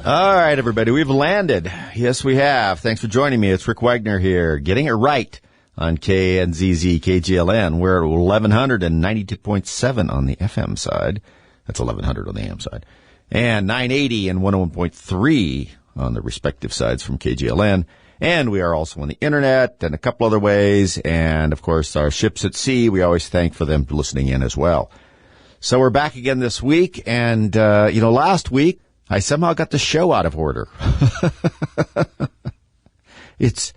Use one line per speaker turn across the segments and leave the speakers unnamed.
All right, everybody, we've landed. Yes, we have. Thanks for joining me. It's Rick Wagner here, getting it right on KNZZ KGLN. We're at 1192.7 on the FM side. That's 1100 on the AM side. And 980 and 101.3 on the respective sides from KGLN. And we are also on the internet and a couple other ways. And, of course, our ships at sea, we always thank for them listening in as well. So we're back again this week. And, last week, I somehow got the show out of order. It's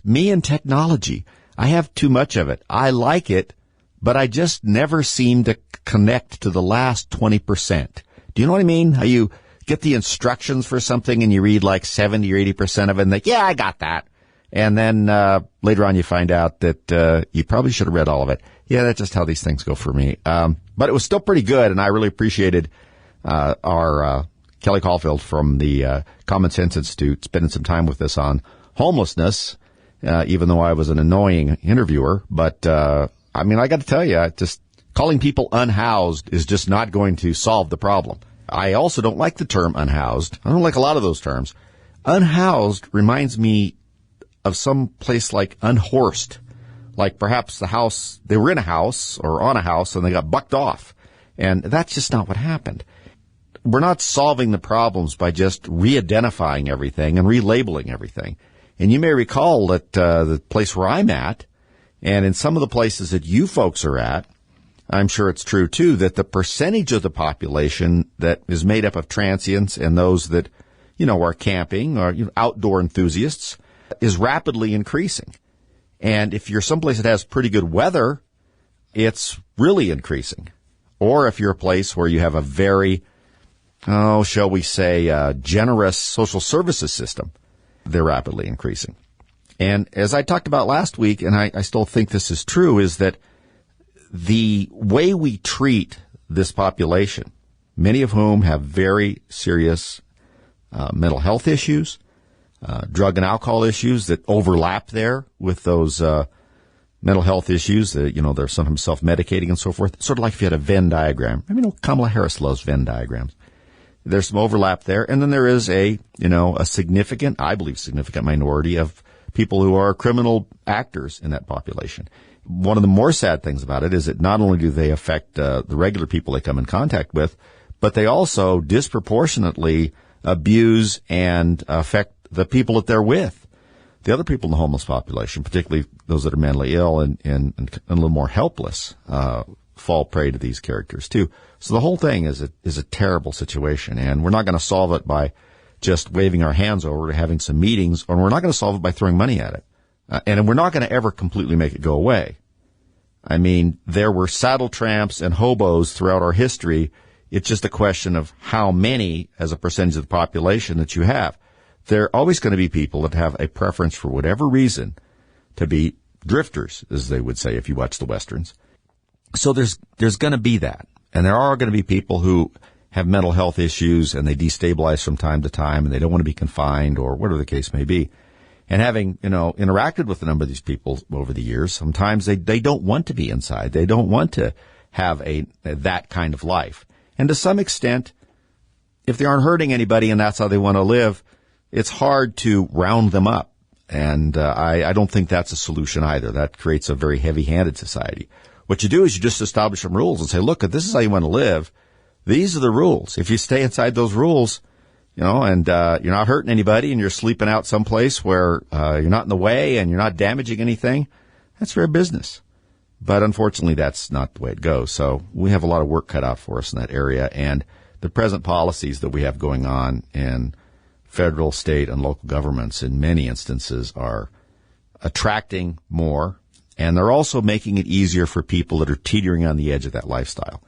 me and technology. I have too much of it. I like it, but I just never seem to connect to the last 20%. Do you know what I mean? How you get the instructions for something and you read like 70 or 80% of it and think, yeah, I got that. And then later on you find out that you probably should have read all of it. Yeah, that's just how these things go for me. But it was still pretty good, and I really appreciated our Kelly Caulfield from the Common Sense Institute spending some time with us on homelessness, even though I was an annoying interviewer. But, I got to tell you, just calling people unhoused is just not going to solve the problem. I also don't like the term unhoused. I don't like a lot of those terms. Unhoused reminds me of some place like unhorsed, like perhaps the house, they were in a house or on a house and they got bucked off. And that's just not what happened. We're not solving the problems by just re-identifying everything and relabeling everything. And you may recall that the place where I'm at, and in some of the places that you folks are at, I'm sure it's true, too, that the percentage of the population that is made up of transients and those that, are camping or outdoor enthusiasts is rapidly increasing. And if you're someplace that has pretty good weather, it's really increasing. Or if you're a place where you have a very shall we say, generous social services system, they're rapidly increasing. And as I talked about last week, and I still think this is true, is that the way we treat this population, many of whom have very serious mental health issues, drug and alcohol issues that overlap there with those mental health issues, they're sometimes self-medicating and so forth, sort of like if you had a Venn diagram. Kamala Harris loves Venn diagrams. There's some overlap there. And then there is a significant minority of people who are criminal actors in that population. One of the more sad things about it is that not only do they affect the regular people they come in contact with, but they also disproportionately abuse and affect the people that they're with. The other people in the homeless population, particularly those that are mentally ill and a little more helpless, fall prey to these characters too. So the whole thing is a terrible situation, and we're not going to solve it by just waving our hands over to having some meetings, or we're not going to solve it by throwing money at it. And we're not going to ever completely make it go away. There were saddle tramps and hobos throughout our history. It's just a question of how many as a percentage of the population that you have. There are always going to be people that have a preference for whatever reason to be drifters, as they would say if you watch the Westerns. So there's going to be that. And there are going to be people who have mental health issues and they destabilize from time to time and they don't want to be confined or whatever the case may be. And having, interacted with a number of these people over the years, sometimes they don't want to be inside. They don't want to have that kind of life. And to some extent, if they aren't hurting anybody and that's how they want to live, it's hard to round them up. And I don't think that's a solution either. That creates a very heavy-handed society. What you do is you just establish some rules and say, look, if this is how you want to live, these are the rules. If you stay inside those rules, and you're not hurting anybody and you're sleeping out someplace where you're not in the way and you're not damaging anything, that's fair business. But unfortunately, that's not the way it goes. So we have a lot of work cut out for us in that area. And the present policies that we have going on in federal, state, and local governments in many instances are attracting more. And they're also making it easier for people that are teetering on the edge of that lifestyle.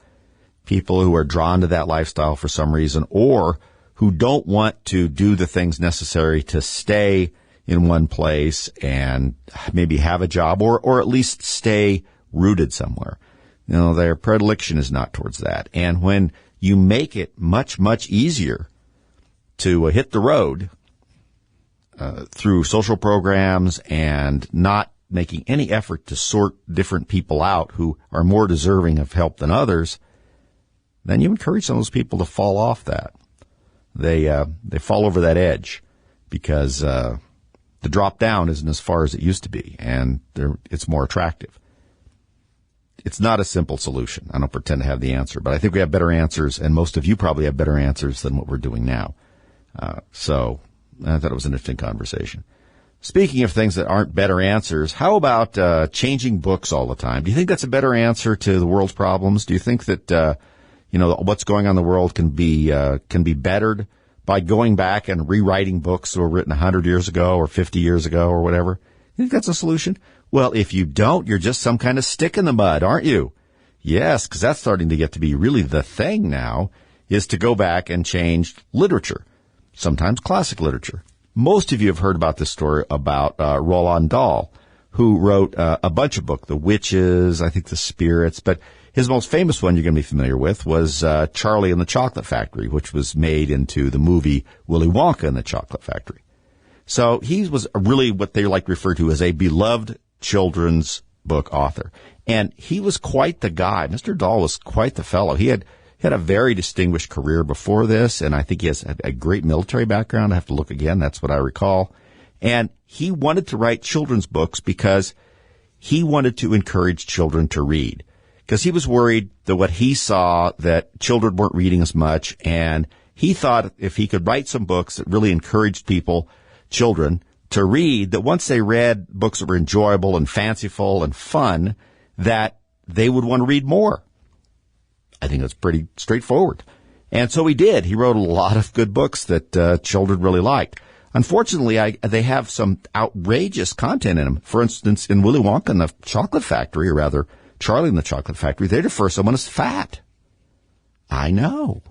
People who are drawn to that lifestyle for some reason or who don't want to do the things necessary to stay in one place and maybe have a job or at least stay rooted somewhere. Their predilection is not towards that. And when you make it much, much easier to hit the road through social programs and not making any effort to sort different people out who are more deserving of help than others, then you encourage some of those people to fall off that. they fall over that edge because the drop down isn't as far as it used to be, and it's more attractive. It's not a simple solution. I don't pretend to have the answer, but I think we have better answers, and most of you probably have better answers than what we're doing now. So I thought it was an interesting conversation. Speaking of things that aren't better answers, how about changing books all the time? Do you think that's a better answer to the world's problems? Do you think that what's going on in the world can be bettered by going back and rewriting books that were written 100 years ago or 50 years ago or whatever? You think that's a solution? Well, if you don't, you're just some kind of stick in the mud, aren't you? Yes, because that's starting to get to be really the thing now, is to go back and change literature, sometimes classic literature. Most of you have heard about this story about Roald Dahl, who wrote a bunch of books, The Witches, I think The Spirits, but his most famous one you're going to be familiar with was Charlie and the Chocolate Factory, which was made into the movie Willy Wonka and the Chocolate Factory. So he was really what they like to refer to as a beloved children's book author. And he was quite the guy. Mr. Dahl was quite the fellow. He had a very distinguished career before this, and I think he has a great military background. I have to look again. That's what I recall. And he wanted to write children's books because he wanted to encourage children to read. Because he was worried that what he saw, that children weren't reading as much, and he thought if he could write some books that really encouraged children, to read, that once they read books that were enjoyable and fanciful and fun, that they would want to read more. I think that's pretty straightforward. And so he did. He wrote a lot of good books that children really liked. Unfortunately, they have some outrageous content in them. For instance, in Willy Wonka and the Chocolate Factory, or rather, Charlie and the Chocolate Factory, they refer someone as fat. I know.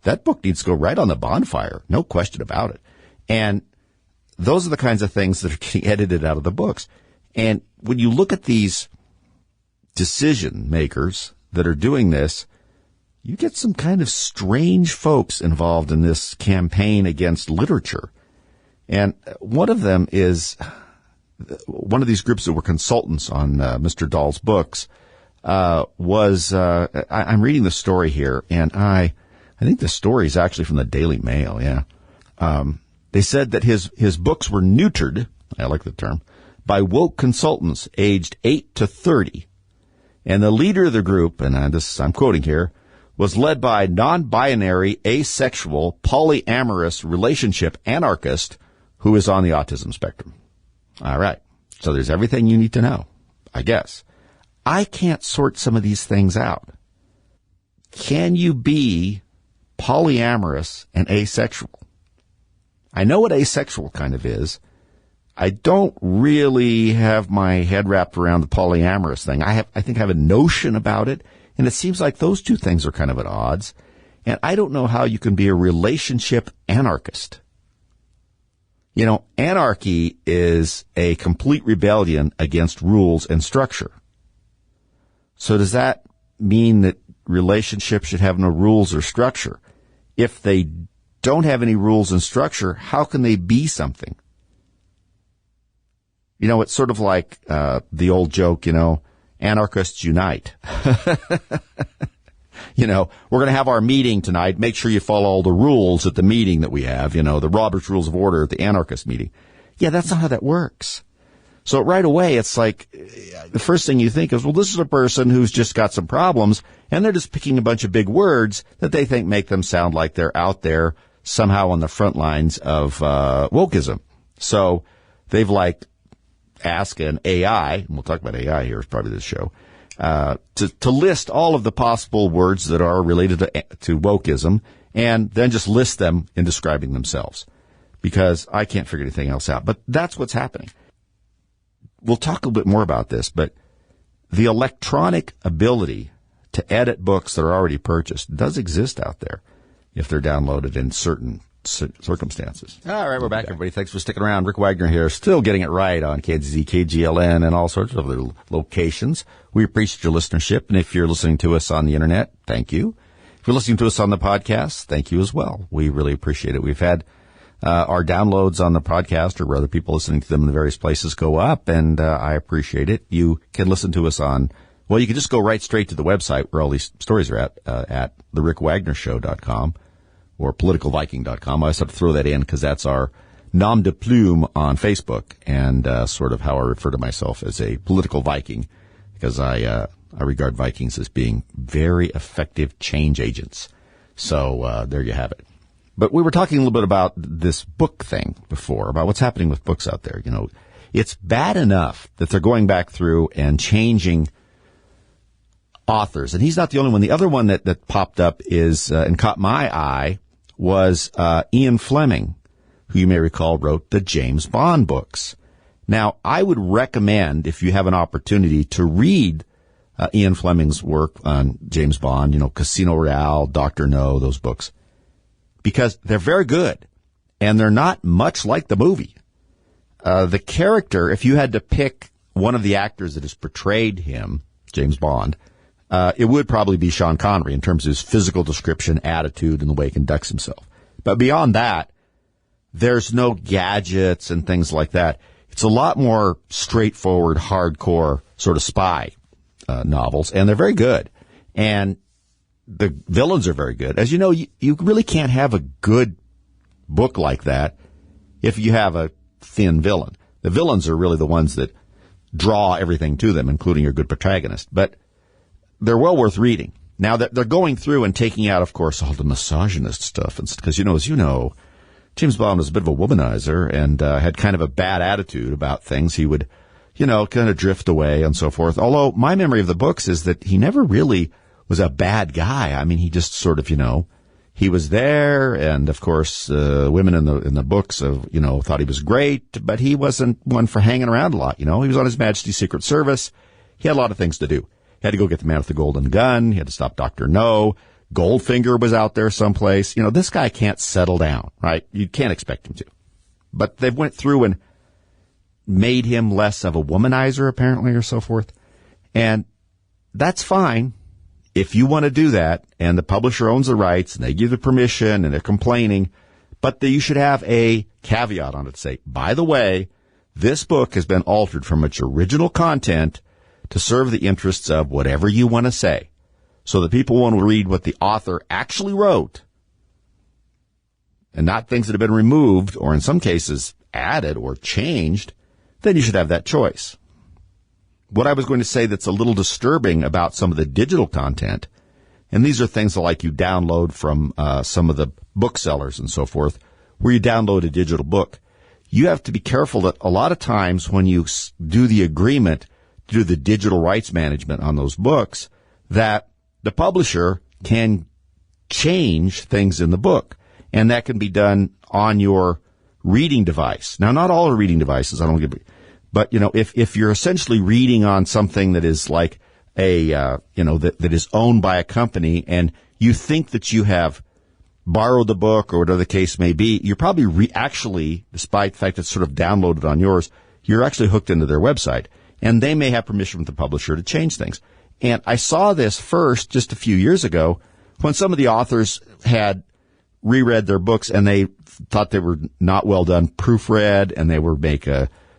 That book needs to go right on the bonfire. No question about it. And those are the kinds of things that are getting edited out of the books. And when you look at these decision makers that are doing this, you get some kind of strange folks involved in this campaign against literature. And one of them is one of these groups that were consultants on Mr. Dahl's books I'm reading the story here, and I think the story is actually from the Daily Mail, yeah. They said that his books were neutered, I like the term, by woke consultants aged 8 to 30. And the leader of the group, and I'm quoting here, was led by non-binary, asexual, polyamorous relationship anarchist who is on the autism spectrum. All right. So there's everything you need to know, I guess. I can't sort some of these things out. Can you be polyamorous and asexual? I know what asexual kind of is. I don't really have my head wrapped around the polyamorous thing. I think I have a notion about it, and it seems like those two things are kind of at odds. And I don't know how you can be a relationship anarchist. You know, anarchy is a complete rebellion against rules and structure. So does that mean that relationships should have no rules or structure? If they don't have any rules and structure, how can they be something? You know, it's sort of like the old joke, anarchists unite. We're going to have our meeting tonight. Make sure you follow all the rules at the meeting that we have, the Robert's Rules of Order at the anarchist meeting. Yeah, that's not how that works. So right away, it's like the first thing you think is, well, this is a person who's just got some problems, and they're just picking a bunch of big words that they think make them sound like they're out there somehow on the front lines of wokeism. So they've asked an AI, and we'll talk about AI here as part of this show, to list all of the possible words that are related to wokeism, and then just list them in describing themselves, because I can't figure anything else out. But that's what's happening. We'll talk a little bit more about this, but the electronic ability to edit books that are already purchased does exist out there if they're downloaded in certain circumstances. All right, we're back, everybody. Thanks for sticking around. Rick Wagner here, still getting it right on KZZ, KGLN, and all sorts of other locations. We appreciate your listenership, and if you're listening to us on the internet, thank you. If you're listening to us on the podcast, thank you as well. We really appreciate it. We've had our downloads on the podcast, or other people listening to them in the various places, go up, and I appreciate it. You can listen to us you can just go right straight to the website where all these stories are at therickWagnerShow.com. or politicalviking.com. I just have to throw that in because that's our nom de plume on Facebook, and sort of how I refer to myself as a political Viking, because I regard Vikings as being very effective change agents. So there you have it. But we were talking a little bit about this book thing before, about what's happening with books out there. You know, it's bad enough that they're going back through and changing authors. And he's not the only one. The other one that popped up is, and caught my eye, was Ian Fleming, who you may recall wrote the James Bond books. Now, I would recommend, if you have an opportunity, to read Ian Fleming's work on James Bond, you know, Casino Royale, Dr. No, those books, because they're very good, and they're not much like the movie. The character, if you had to pick one of the actors that has portrayed him, James Bond, it would probably be Sean Connery in terms of his physical description, attitude, and the way he conducts himself. But beyond that, there's no gadgets and things like that. It's a lot more straightforward, hardcore sort of spy novels, and they're very good. And the villains are very good. As you know, you really can't have a good book like that if you have a thin villain. The villains are really the ones that draw everything to them, including your good protagonist. But they're well worth reading. Now, they're going through and taking out, of course, all the misogynist stuff. Because, as you know, James Bond was a bit of a womanizer and had kind of a bad attitude about things. He would, kind of drift away and so forth. Although my memory of the books is that he never really was a bad guy. I mean, he just sort of, he was there, and of course, women in the books thought he was great, but he wasn't one for hanging around a lot. He was on His Majesty's Secret Service. He had a lot of things to do. He had to go get the man with the golden gun. He had to stop Dr. No. Goldfinger was out there someplace. This guy can't settle down, right? You can't expect him to. But they went through and made him less of a womanizer, apparently, or so forth. And that's fine. If you want to do that, and the publisher owns the rights, and they give the permission, and they're complaining, but you should have a caveat on it. Say, by the way, this book has been altered from its original content to serve the interests of whatever you want to say, so that people want to read what the author actually wrote, and not things that have been removed, or in some cases added or changed. Then you should have that choice. What I was going to say that's a little disturbing about some of the digital content, and these are things like you download from some of the booksellers and so forth, where you download a digital book. You have to be careful that a lot of times when you do the agreement to do the digital rights management on those books, that the publisher can change things in the book, and that can be done on your reading device. Now, not all are reading devices. But, if you're essentially reading on something that is like that is owned by a company, and you think that you have borrowed the book or whatever the case may be, you're probably actually, despite the fact it's sort of downloaded on yours, you're actually hooked into their website, and they may have permission from the publisher to change things. And I saw this first just a few years ago when some of the authors had reread their books and they thought they were not well done proofread, and they would make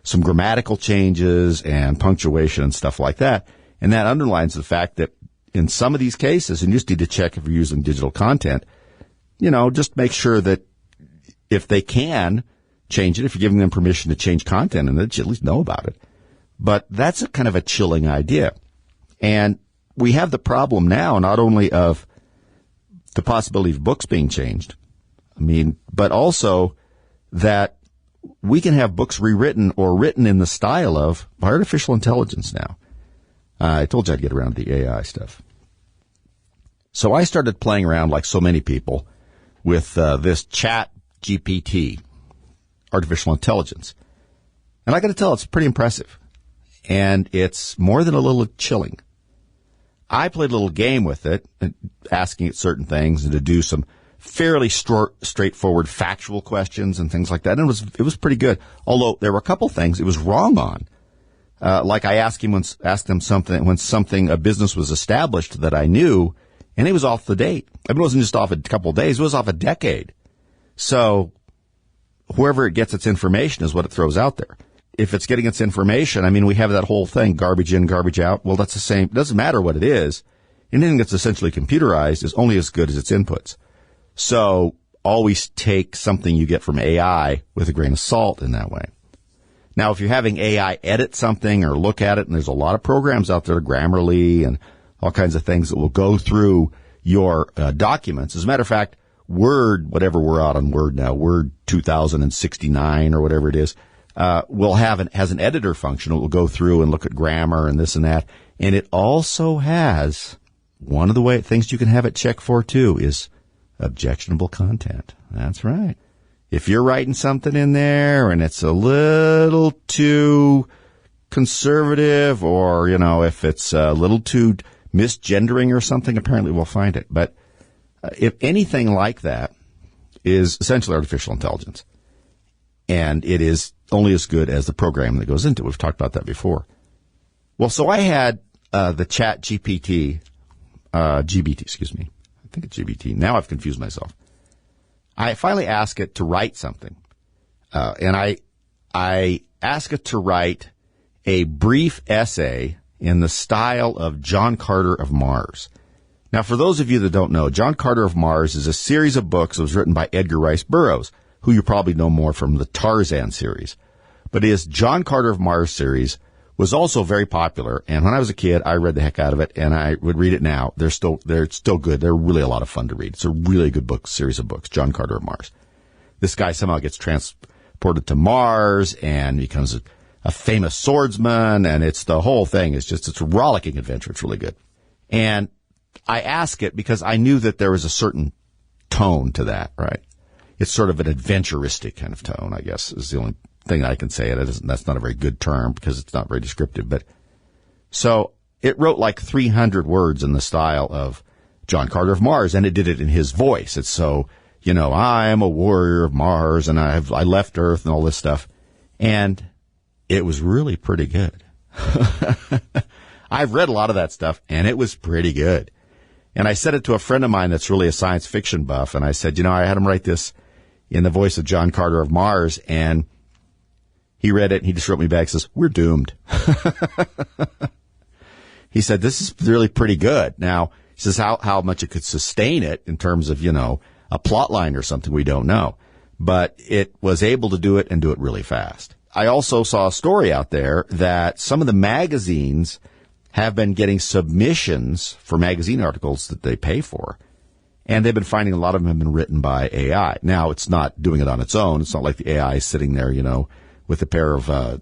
some grammatical changes and punctuation and stuff like that. And that underlines the fact that in some of these cases, and you just need to check if you're using digital content, just make sure that if they can change it, if you're giving them permission to change content, and that you at least know about it. But that's a kind of a chilling idea. And we have the problem now not only of the possibility of books being changed, but also that we can have books rewritten or written in the style of artificial intelligence now. I told you I'd get around to the AI stuff. So I started playing around, like so many people, with this Chat GPT, artificial intelligence. And I got to tell, it's pretty impressive. And it's more than a little chilling. I played a little game with it, asking it certain things and to do some fairly straightforward factual questions and things like that. And it was pretty good. Although there were a couple things it was wrong on. Like I asked him something when a business was established that I knew, and it was off the date. It wasn't just off a couple of days, it was off a decade. So wherever it gets its information is what it throws out there. If it's getting its information, we have that whole thing, garbage in, garbage out. Well, that's the same. It doesn't matter what it is. Anything that's essentially computerized is only as good as its inputs. So always take something you get from AI with a grain of salt in that way. Now, if you're having AI edit something or look at it, and there's a lot of programs out there, Grammarly and all kinds of things that will go through your documents. As a matter of fact, Word, whatever we're out on Word now, Word 2069 or whatever it is, has an editor function. It will go through and look at grammar and this and that. And it also has one of the things you can have it check for too is objectionable content. That's right. If you're writing something in there and it's a little too conservative or, if it's a little too misgendering or something, apparently we'll find it. But if anything like that is essentially artificial intelligence, and it is only as good as the program that goes into it. We've talked about that before. Well, so I had the chat GBT, I think it's GBT. Now I've confused myself. I finally asked it to write something, and I asked it to write a brief essay in the style of John Carter of Mars. Now, for those of you that don't know, John Carter of Mars is a series of books that was written by Edgar Rice Burroughs, who you probably know more from the Tarzan series. But his John Carter of Mars series was also very popular, and when I was a kid, I read the heck out of it, and I would read it now. They're still good. They're really a lot of fun to read. It's a really good series of books, John Carter of Mars. This guy somehow gets transported to Mars and becomes a famous swordsman, and it's the whole thing. It's a rollicking adventure. It's really good. And I ask it because I knew that there was a certain tone to that, right? It's sort of an adventuristic kind of tone, I guess, is the only thing I can say. That's not a very good term because it's not very descriptive. But so it wrote like 300 words in the style of John Carter of Mars, and it did it in his voice. It's so, I am a warrior of Mars, and I left Earth and all this stuff. And it was really pretty good. I've read a lot of that stuff, and it was pretty good. And I said it to a friend of mine that's really a science fiction buff, and I said, I had him write this in the voice of John Carter of Mars, and he read it, and he just wrote me back and says, we're doomed. He said, this is really pretty good. Now, he says how much it could sustain it in terms of, a plot line or something, we don't know. But it was able to do it and do it really fast. I also saw a story out there that some of the magazines have been getting submissions for magazine articles that they pay for. And they've been finding a lot of them have been written by AI. Now, it's not doing it on its own. It's not like the AI is sitting there, with a pair of,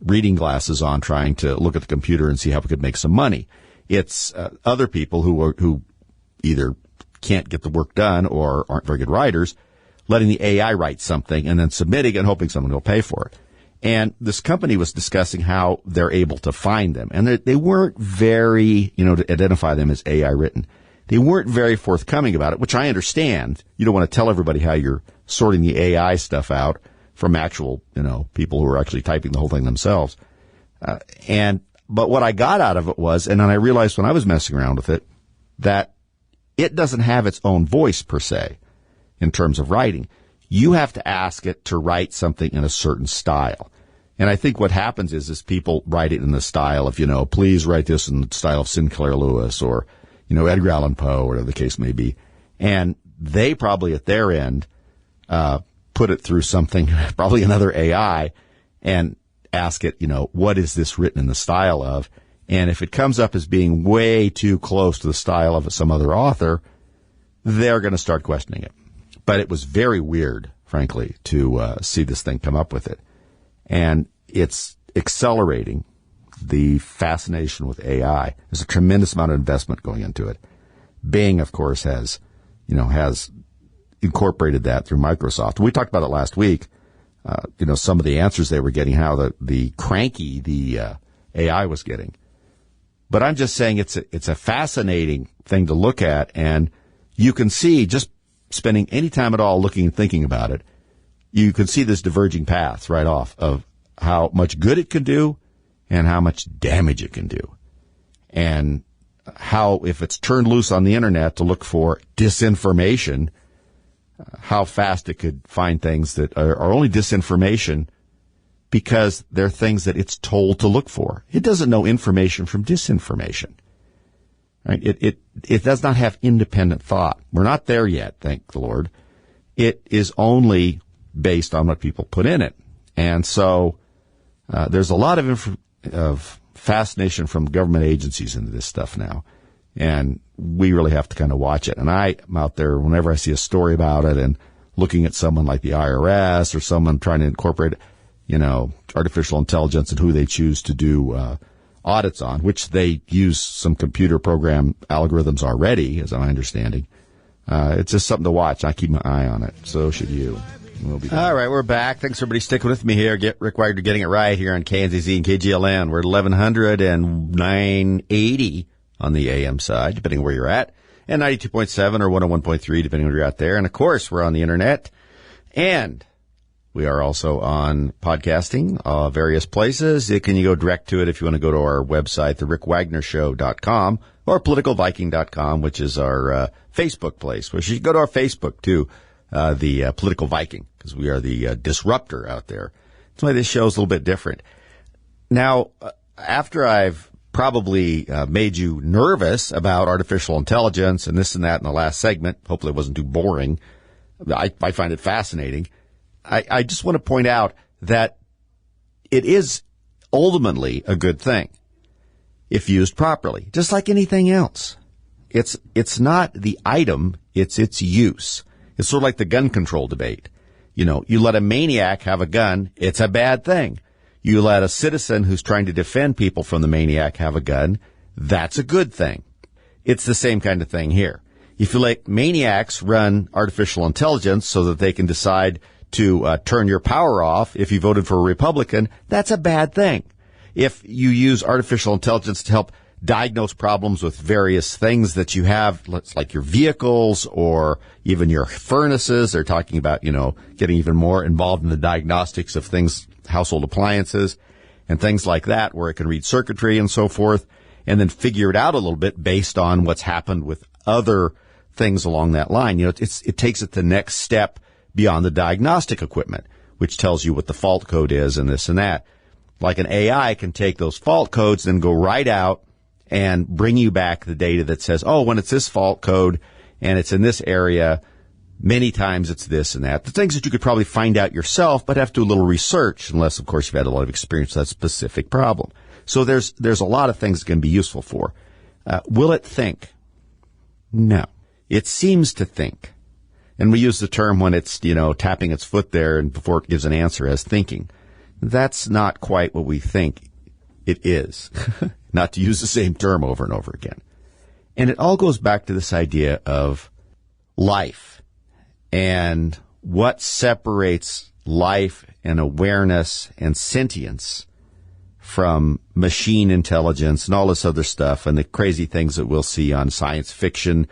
reading glasses on trying to look at the computer and see how we could make some money. It's other people who either can't get the work done or aren't very good writers, letting the AI write something and then submitting it and hoping someone will pay for it. And this company was discussing how they're able to find them. And they weren't very, to identify them as AI written. They weren't very forthcoming about it, which I understand. You don't want to tell everybody how you're sorting the AI stuff out from actual, people who are actually typing the whole thing themselves. But what I got out of it was, and then I realized when I was messing around with it, that it doesn't have its own voice per se in terms of writing. You have to ask it to write something in a certain style. And I think what happens is people write it in the style of, please write this in the style of Sinclair Lewis or, Edgar Allan Poe, or whatever the case may be. And they probably at their end, put it through something, probably another AI, and ask it, what is this written in the style of? And if it comes up as being way too close to the style of some other author, they're going to start questioning it. But it was very weird, frankly, to see this thing come up with it. And it's accelerating the fascination with AI. There's a tremendous amount of investment going into it. Bing, of course, has incorporated that through Microsoft. We talked about it last week. Some of the answers they were getting, how the cranky the AI was getting. But I'm just saying it's a fascinating thing to look at, and you can see, just spending any time at all looking and thinking about it, you can see this diverging paths right off of how much good it can do and how much damage it can do. And how, if it's turned loose on the internet to look for disinformation, how fast it could find things that are only disinformation because they're things that it's told to look for. It doesn't know information from disinformation. Right? It does not have independent thought. We're not there yet, thank the Lord. It is only based on what people put in it. And so there's a lot of fascination from government agencies into this stuff now. And we really have to kind of watch it. And I'm out there whenever I see a story about it and looking at someone like the IRS or someone trying to incorporate, artificial intelligence and who they choose to do audits on, which they use some computer program algorithms already, as my understanding. It's just something to watch. I keep my eye on it. So should you. We'll be all right, we're back. Thanks for everybody sticking with me here. Get Rick Wagner getting it right here on KNZZ and KGLN. We're at 1100 and 980 on the AM side, depending on where you're at, and 92.7 or 101.3, depending on where you're at there. And, of course, we're on the Internet. And we are also on podcasting, various places. You can go direct to it if you want to go to our website, therickWagnerShow.com, or politicalviking.com, which is our Facebook place. Well, you should go to our Facebook, too, the Political Viking, because we are the disruptor out there. That's why this show is a little bit different. Now, after I've probably made you nervous about artificial intelligence and this and that in the last segment, hopefully it wasn't too boring, I find it fascinating. I just want to point out that it is ultimately a good thing if used properly, just like anything else. It's not the item, it's its use. It's sort of like the gun control debate. You let a maniac have a gun, it's a bad thing. You let a citizen who's trying to defend people from the maniac have a gun, that's a good thing. It's the same kind of thing here. If you let maniacs run artificial intelligence so that they can decide to turn your power off if you voted for a Republican, that's a bad thing. If you use artificial intelligence to help diagnose problems with various things that you have, like your vehicles or even your furnaces. They're talking about, getting even more involved in the diagnostics of things, household appliances and things like that, where it can read circuitry and so forth, and then figure it out a little bit based on what's happened with other things along that line. It takes it the next step beyond the diagnostic equipment, which tells you what the fault code is and this and that. Like an AI can take those fault codes and go right out and bring you back the data that says, oh, when it's this fault code and it's in this area, many times it's this and that. The things that you could probably find out yourself, but have to do a little research, unless, of course, you've had a lot of experience with that specific problem. So there's a lot of things it can be useful for. Will it think? No. It seems to think. And we use the term when it's, tapping its foot there and before it gives an answer as thinking. That's not quite what we think it is. Not to use the same term over and over again. And it all goes back to this idea of life and what separates life and awareness and sentience from machine intelligence and all this other stuff and the crazy things that we'll see on science fiction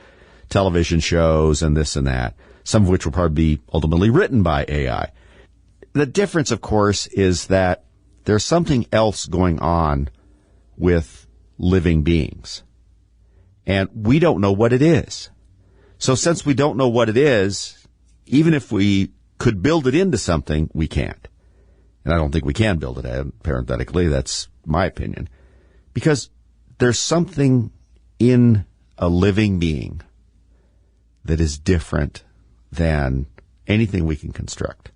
television shows and this and that, some of which will probably be ultimately written by AI. The difference, of course, is that there's something else going on with living beings. And we don't know what it is. So since we don't know what it is, even if we could build it into something, we can't. And I don't think we can build it in, parenthetically. That's my opinion. Because there's something in a living being that is different than anything we can construct.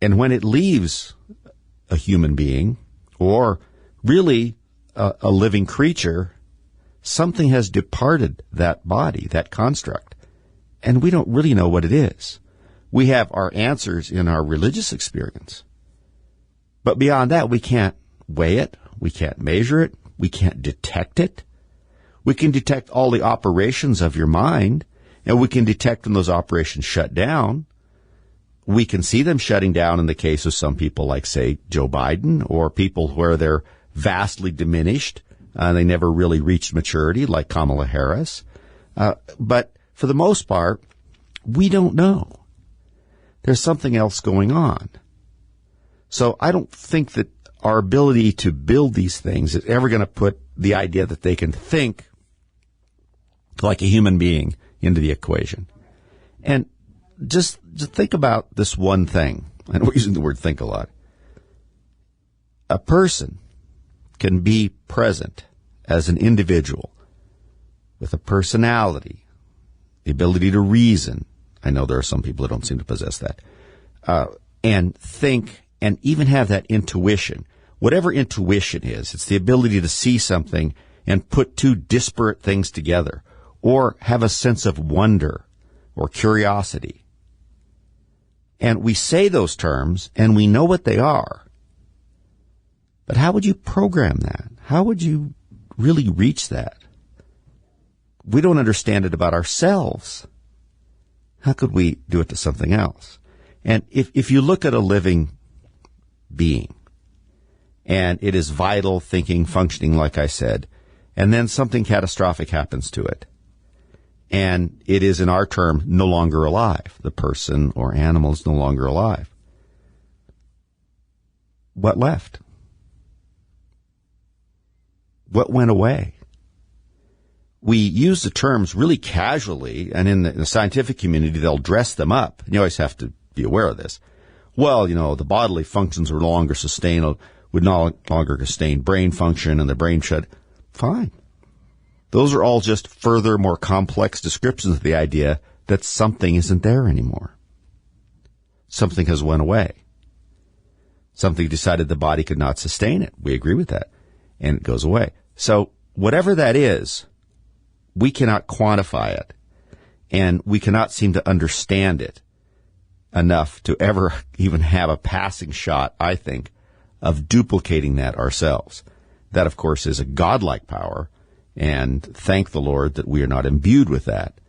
And when it leaves a human being, or really a living creature, something has departed that body, that construct, and we don't really know what it is. We have our answers in our religious experience. But beyond that, we can't weigh it, we can't measure it, we can't detect it. We can detect all the operations of your mind, and we can detect when those operations shut down. We can see them shutting down in the case of some people like, say, Joe Biden, or people where they're vastly diminished. They never really reached maturity, like Kamala Harris. But for the most part, we don't know. There's something else going on. So I don't think that our ability to build these things is ever going to put the idea that they can think like a human being into the equation. And just think about this one thing. And we're using the word think a lot. A person can be present as an individual with a personality, the ability to reason, I know there are some people that don't seem to possess that. And think and even have that intuition. Whatever intuition is, it's the ability to see something and put two disparate things together, or have a sense of wonder or curiosity. And we say those terms, and we know what they are. But how would you program that? How would you really reach that? We don't understand it about ourselves. How could we do it to something else? And if you look at a living being, and it is vital, thinking, functioning, like I said, and then something catastrophic happens to it, and it is, in our term, no longer alive. The person or animal is no longer alive. What left? What went away? We use the terms really casually, and in the scientific community, they'll dress them up. You always have to be aware of this. Well, the bodily functions were no longer sustained, would no longer sustain brain function, and the brain should. Fine. Those are all just further, more complex descriptions of the idea that something isn't there anymore. Something has went away. Something decided the body could not sustain it. We agree with that. And it goes away. So whatever that is, we cannot quantify it. And we cannot seem to understand it enough to ever even have a passing shot, I think, of duplicating that ourselves. That, of course, is a godlike power. And thank the Lord that we are not imbued with that.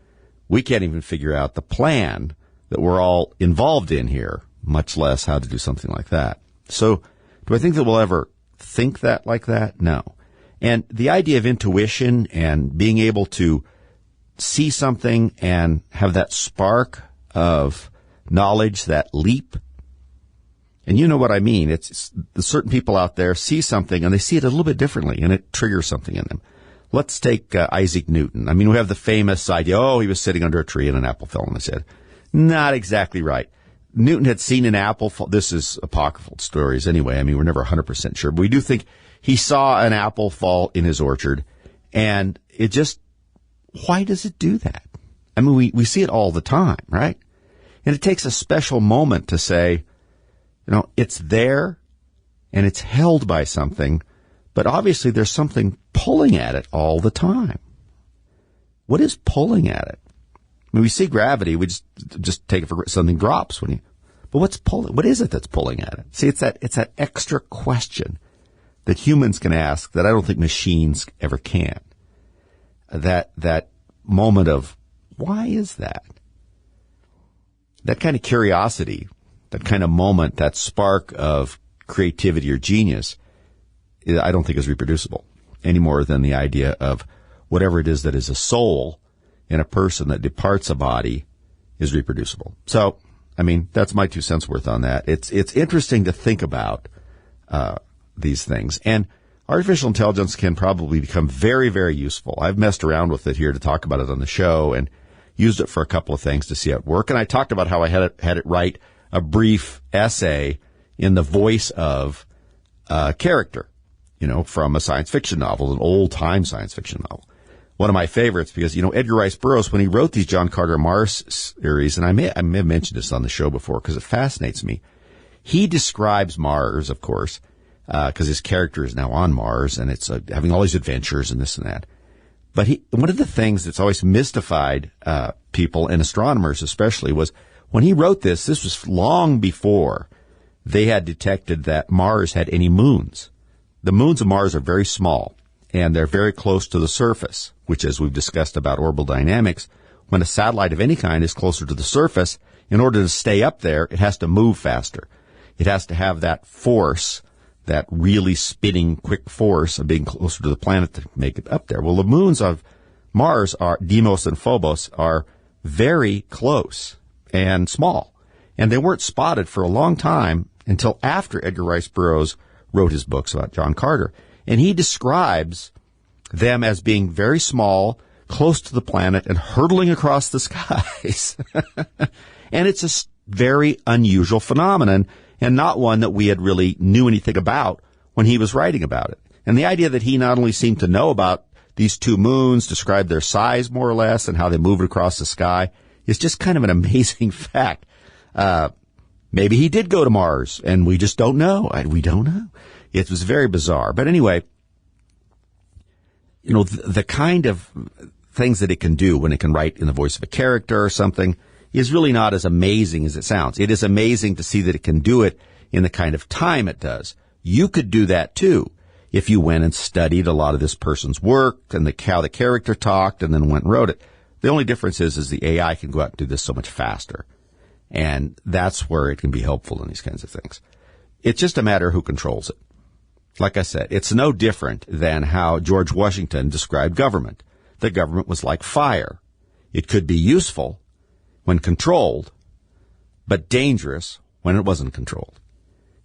We can't even figure out the plan that we're all involved in here, much less how to do something like that. So do I think that we'll ever think that like that? No. And the idea of intuition and being able to see something and have that spark of knowledge, that leap, and you know what I mean. It's certain people out there see something and they see it a little bit differently, and it triggers something in them. Let's take Isaac Newton. I mean, we have the famous idea, he was sitting under a tree and an apple fell on his head. Not exactly right. Newton had seen an apple fall. This is apocryphal stories anyway. I mean, we're never 100% sure. But we do think he saw an apple fall in his orchard. And it just, why does it do that? I mean, we see it all the time, right? And it takes a special moment to say, it's there and it's held by something. But obviously there's something pulling at it all the time. What is pulling at it? I mean, we see gravity, we just take it for something drops but what's pulling? What is it that's pulling at it? See, it's that extra question that humans can ask that I don't think machines ever can. That moment of, why is that? That kind of curiosity, that kind of moment, that spark of creativity or genius, I don't think is reproducible any more than the idea of whatever it is that is a soul in a person that departs a body is reproducible. So, I mean, that's my 2 cents worth on that. It's interesting to think about these things. And artificial intelligence can probably become very, very useful. I've messed around with it here to talk about it on the show and used it for a couple of things to see how it work. And I talked about how I had it write a brief essay in the voice of a character, from a science fiction novel, an old-time science fiction novel. One of my favorites because, Edgar Rice Burroughs, when he wrote these John Carter Mars series, and I may have mentioned this on the show before because it fascinates me, he describes Mars, of course, because his character is now on Mars, and it's having all these adventures and this and that. But one of the things that's always mystified people, and astronomers especially, was when he wrote this was long before they had detected that Mars had any moons. The moons of Mars are very small, and they're very close to the surface, which, as we've discussed about orbital dynamics, when a satellite of any kind is closer to the surface, in order to stay up there, it has to move faster. It has to have that force, that really spinning quick force of being closer to the planet to make it up there. Well, the moons of Mars, Deimos and Phobos, are very close and small, and they weren't spotted for a long time until after Edgar Rice Burroughs wrote his books about John Carter. And he describes them as being very small, close to the planet, and hurtling across the skies. And it's a very unusual phenomenon, and not one that we had really knew anything about when he was writing about it. And the idea that he not only seemed to know about these 2 moons, describe their size more or less, and how they moved across the sky, is just kind of an amazing fact. Maybe he did go to Mars, and we just don't know. We don't know. It was very bizarre. But anyway, you know, the kind of things that it can do when it can write in the voice of a character or something is really not as amazing as it sounds. It is amazing to see that it can do it in the kind of time it does. You could do that too if you went and studied a lot of this person's work and how the character talked and then went and wrote it. The only difference is the AI can go out and do this so much faster. And that's where it can be helpful in these kinds of things. It's just a matter of who controls it. Like I said, it's no different than how George Washington described government. The government was like fire. It could be useful when controlled, but dangerous when it wasn't controlled.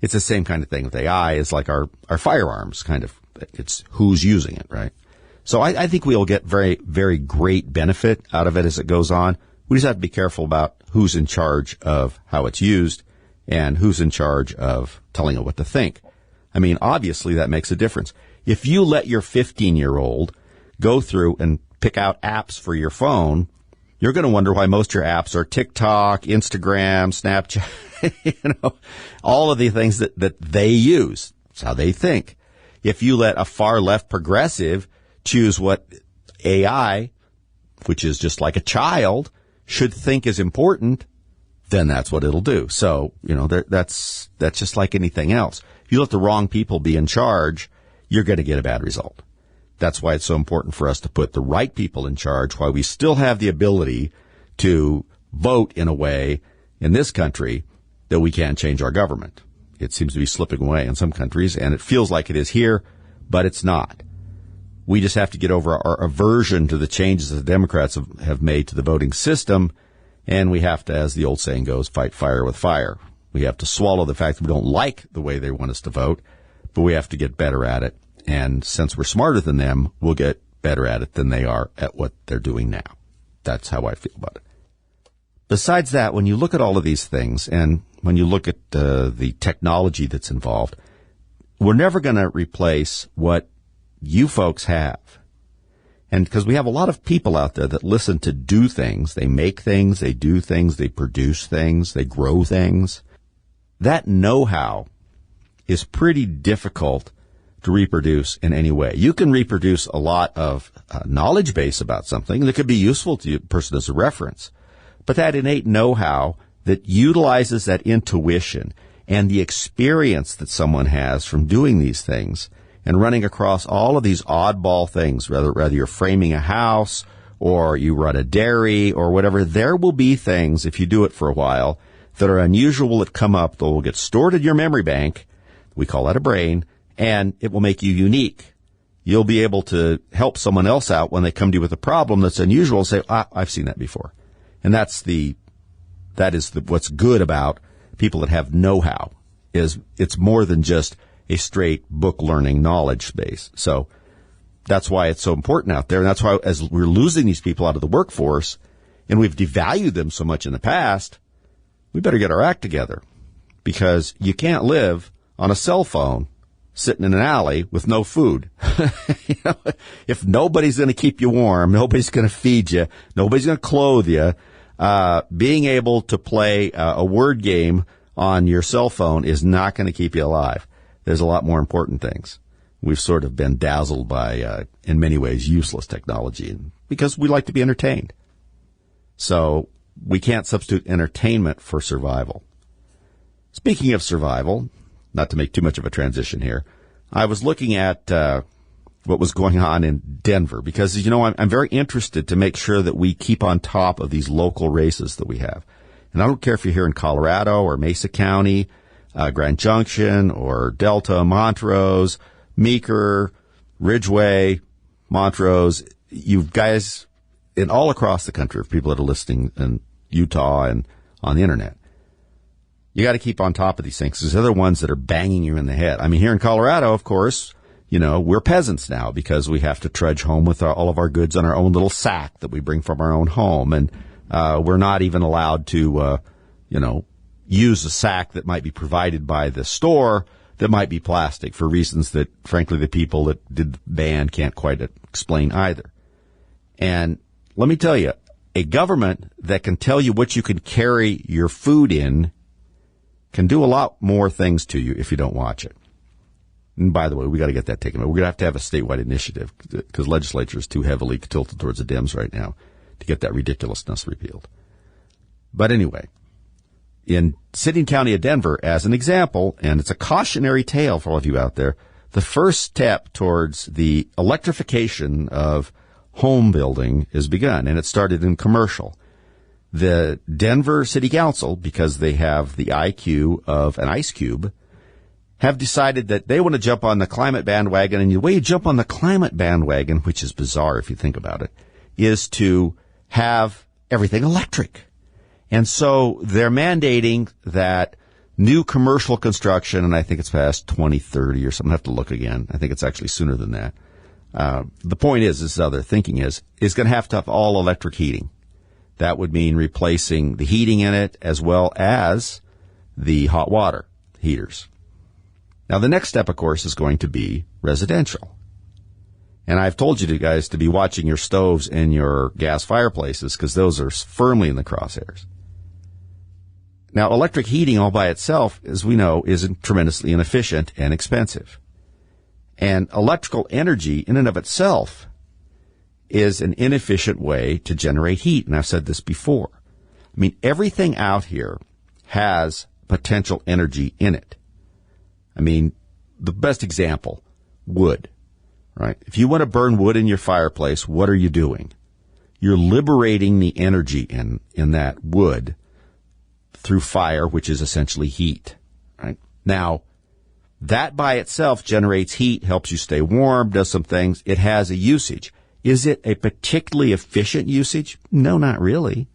It's the same kind of thing with AI. It's like our firearms, kind of. It's who's using it, right? So I think we'll get very, very great benefit out of it as it goes on. We just have to be careful about who's in charge of how it's used and who's in charge of telling it what to think. I mean, obviously that makes a difference. If you let your 15-year-old go through and pick out apps for your phone, you're going to wonder why most of your apps are TikTok, Instagram, Snapchat, all of the things that they use. It's how they think. If you let a far left progressive choose what AI, which is just like a child, should think is important, then that's what it'll do. So, that's just like anything else. If you let the wrong people be in charge, you're going to get a bad result. That's why it's so important for us to put the right people in charge while we still have the ability to vote in a way in this country that we can change our government. It seems to be slipping away in some countries, and it feels like it is here, but it's not. We just have to get over our aversion to the changes that the Democrats have made to the voting system, and we have to, as the old saying goes, fight fire with fire. We have to swallow the fact that we don't like the way they want us to vote, but we have to get better at it. And since we're smarter than them, we'll get better at it than they are at what they're doing now. That's how I feel about it. Besides that, when you look at all of these things, and when you look at the technology that's involved, we're never going to replace what you folks have. And because we have a lot of people out there that listen to do things, they make things, they do things, they produce things, they grow things. That know-how is pretty difficult to reproduce in any way. You can reproduce a lot of knowledge base about something that could be useful to a person as a reference. But that innate know-how that utilizes that intuition and the experience that someone has from doing these things and running across all of these oddball things, whether you're framing a house or you run a dairy or whatever, there will be things, if you do it for a while, that are unusual that come up that will get stored in your memory bank. We call that a brain, and it will make you unique. You'll be able to help someone else out when they come to you with a problem that's unusual and say, I've seen that before. And that is what's good about people that have know-how, is it's more than just a straight book learning knowledge base. So that's why it's so important out there. And that's why as we're losing these people out of the workforce and we've devalued them so much in the past, we better get our act together, because you can't live on a cell phone sitting in an alley with no food. If nobody's going to keep you warm, nobody's going to feed you, nobody's going to clothe you, being able to play a word game on your cell phone is not going to keep you alive. There's a lot more important things. We've sort of been dazzled by, in many ways, useless technology because we like to be entertained. So we can't substitute entertainment for survival. Speaking of survival, not to make too much of a transition here, I was looking at what was going on in Denver because, I'm very interested to make sure that we keep on top of these local races that we have. And I don't care if you're here in Colorado or Mesa County, Grand Junction or Delta, Montrose, Meeker, Ridgeway, Montrose. You guys, and all across the country, of people that are listening in Utah and on the internet, you got to keep on top of these things because they're the ones that are banging you in the head. I mean, here in Colorado, of course, we're peasants now because we have to trudge home with all of our goods on our own little sack that we bring from our own home. And we're not even allowed to, use a sack that might be provided by the store that might be plastic for reasons that, frankly, the people that did the ban can't quite explain either. And let me tell you, a government that can tell you what you can carry your food in can do a lot more things to you if you don't watch it. And by the way, we got to get that taken. We're going to have a statewide initiative because legislature is too heavily tilted towards the Dems right now to get that ridiculousness repealed. But anyway, in City and County of Denver, as an example, and it's a cautionary tale for all of you out there, the first step towards the electrification of home building is begun, and it started in commercial. The Denver City Council, because they have the IQ of an ice cube, have decided that they want to jump on the climate bandwagon, and the way you jump on the climate bandwagon, which is bizarre if you think about it, is to have everything electric. And so they're mandating that new commercial construction, and I think it's past 2030 or something, I have to look again. I think it's actually sooner than that. The point is, this other thinking is going to have all electric heating. That would mean replacing the heating in it as well as the hot water heaters. Now, the next step, of course, is going to be residential. And I've told you guys to be watching your stoves and your gas fireplaces because those are firmly in the crosshairs. Now, electric heating all by itself, as we know, is tremendously inefficient and expensive. And electrical energy in and of itself is an inefficient way to generate heat. And I've said this before. I mean, everything out here has potential energy in it. I mean, the best example, wood, right? If you want to burn wood in your fireplace, what are you doing? You're liberating the energy in that wood through fire, which is essentially heat, right? Now, that by itself generates heat, helps you stay warm, does some things. It has a usage. Is it a particularly efficient usage? No, not really.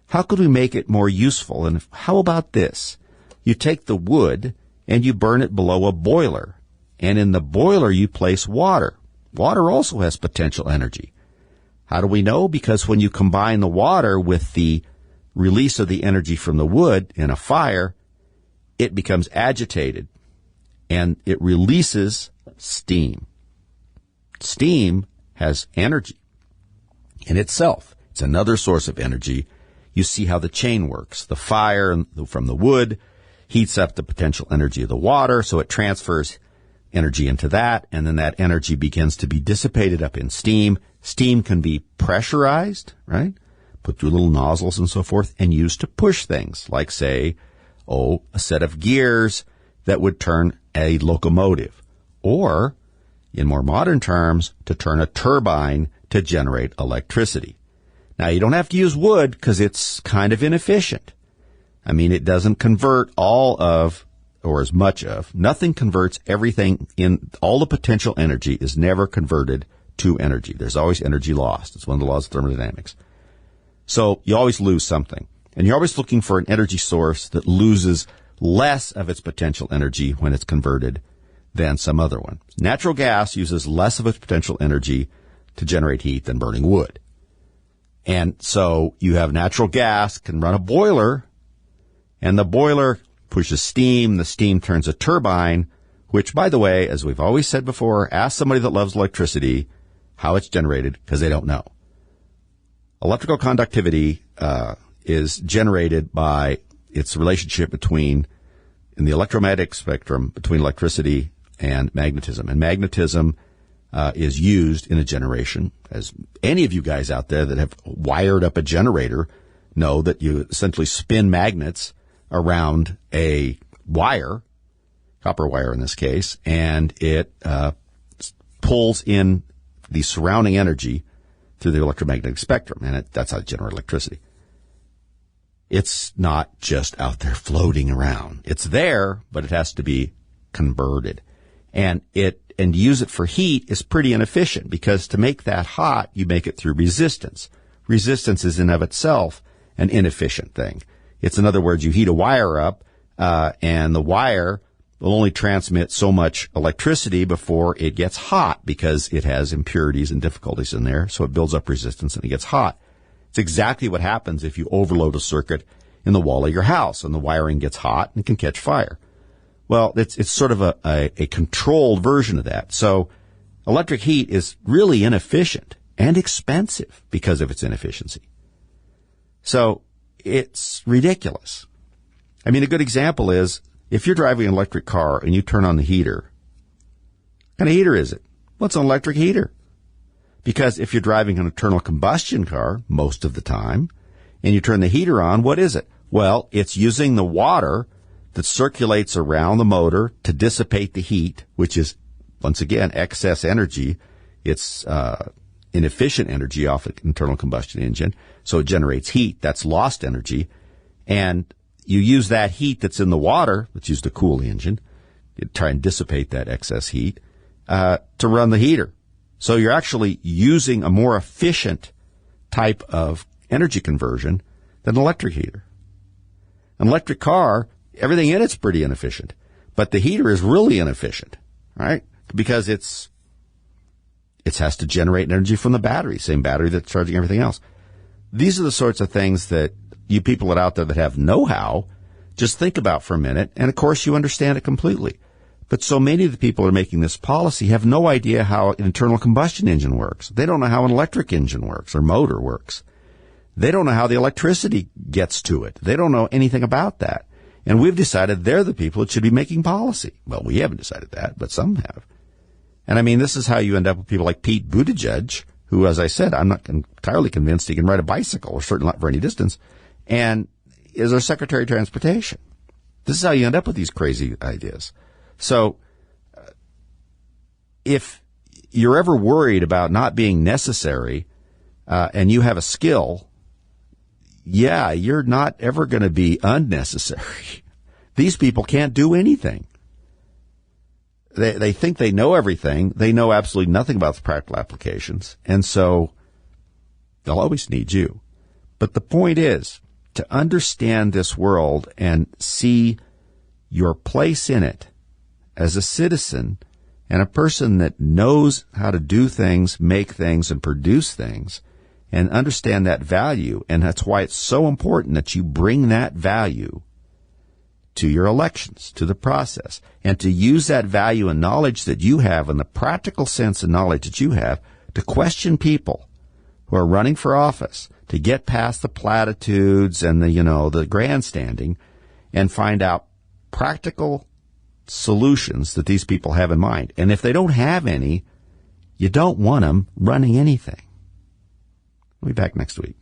How could we make it more useful? And how about this? You take the wood and you burn it below a boiler. And in the boiler, you place water. Water also has potential energy. How do we know? Because when you combine the water with the release of the energy from the wood in a fire, it becomes agitated and it releases steam. Steam has energy in itself. It's another source of energy. You see how the chain works. The fire from the wood heats up the potential energy of the water, so it transfers energy into that, and then that energy begins to be dissipated up in steam. Steam can be pressurized, right? Put through little nozzles and so forth, and used to push things, like, say, a set of gears that would turn a locomotive, or, in more modern terms, to turn a turbine to generate electricity. Now, you don't have to use wood because it's kind of inefficient. I mean, it doesn't convert all of, or as much of, nothing converts everything in, all the potential energy is never converted to energy. There's always energy lost. It's one of the laws of thermodynamics. So you always lose something. And you're always looking for an energy source that loses less of its potential energy when it's converted than some other one. Natural gas uses less of its potential energy to generate heat than burning wood. And so you have natural gas can run a boiler, and the boiler pushes steam. The steam turns a turbine, which, by the way, as we've always said before, ask somebody that loves electricity how it's generated, because they don't know. Electrical conductivity is generated by its relationship in the electromagnetic spectrum between electricity and magnetism. And magnetism is used in a generation. As any of you guys out there that have wired up a generator know, that you essentially spin magnets around a wire, copper wire in this case, and it pulls in the surrounding energy through the electromagnetic spectrum, and that's how it generates electricity. It's not just out there floating around. It's there, but it has to be converted. And use it for heat is pretty inefficient, because to make that hot, you make it through resistance. Resistance is in of itself an inefficient thing. It's, in other words, you heat a wire up, and the wire will only transmit so much electricity before it gets hot, because it has impurities and difficulties in there, so it builds up resistance and it gets hot. It's exactly what happens if you overload a circuit in the wall of your house, and the wiring gets hot and can catch fire. Well, it's sort of a controlled version of that. So electric heat is really inefficient and expensive because of its inefficiency. So it's ridiculous. I mean, a good example is if you're driving an electric car and you turn on the heater, what kind of heater is it? Well, it's an electric heater. Because if you're driving an internal combustion car most of the time and you turn the heater on, what is it? Well, it's using the water that circulates around the motor to dissipate the heat, which is, once again, excess energy. It's inefficient energy off an internal combustion engine. So it generates heat. That's lost energy. And you use that heat that's in the water, that's used to cool the engine, you try and dissipate that excess heat, to run the heater. So you're actually using a more efficient type of energy conversion than an electric heater. An electric car, everything in it's pretty inefficient, but the heater is really inefficient, right? Because it has to generate energy from the battery, same battery that's charging everything else. These are the sorts of things that you people out there that have know-how just think about for a minute, and of course you understand it completely. But so many of the people who are making this policy have no idea how an internal combustion engine works. They don't know how an electric engine works or motor works. They don't know how the electricity gets to it. They don't know anything about that. And we've decided they're the people that should be making policy. Well, we haven't decided that, but some have. And I mean, this is how you end up with people like Pete Buttigieg, who, as I said, I'm not entirely convinced he can ride a bicycle, or certainly not for any distance, and is our Secretary of Transportation. This is how you end up with these crazy ideas. So if you're ever worried about not being necessary and you have a skill, yeah, you're not ever going to be unnecessary. These people can't do anything. They think they know everything. They know absolutely nothing about the practical applications. And so they'll always need you. But the point is to understand this world and see your place in it as a citizen and a person that knows how to do things, make things, and produce things, and understand that value. And that's why it's so important that you bring that value to your elections, to the process, and to use that value and knowledge that you have and the practical sense and knowledge that you have to question people who are running for office, to get past the platitudes and the grandstanding and find out practical solutions that these people have in mind. And if they don't have any, you don't want them running anything. We'll be back next week.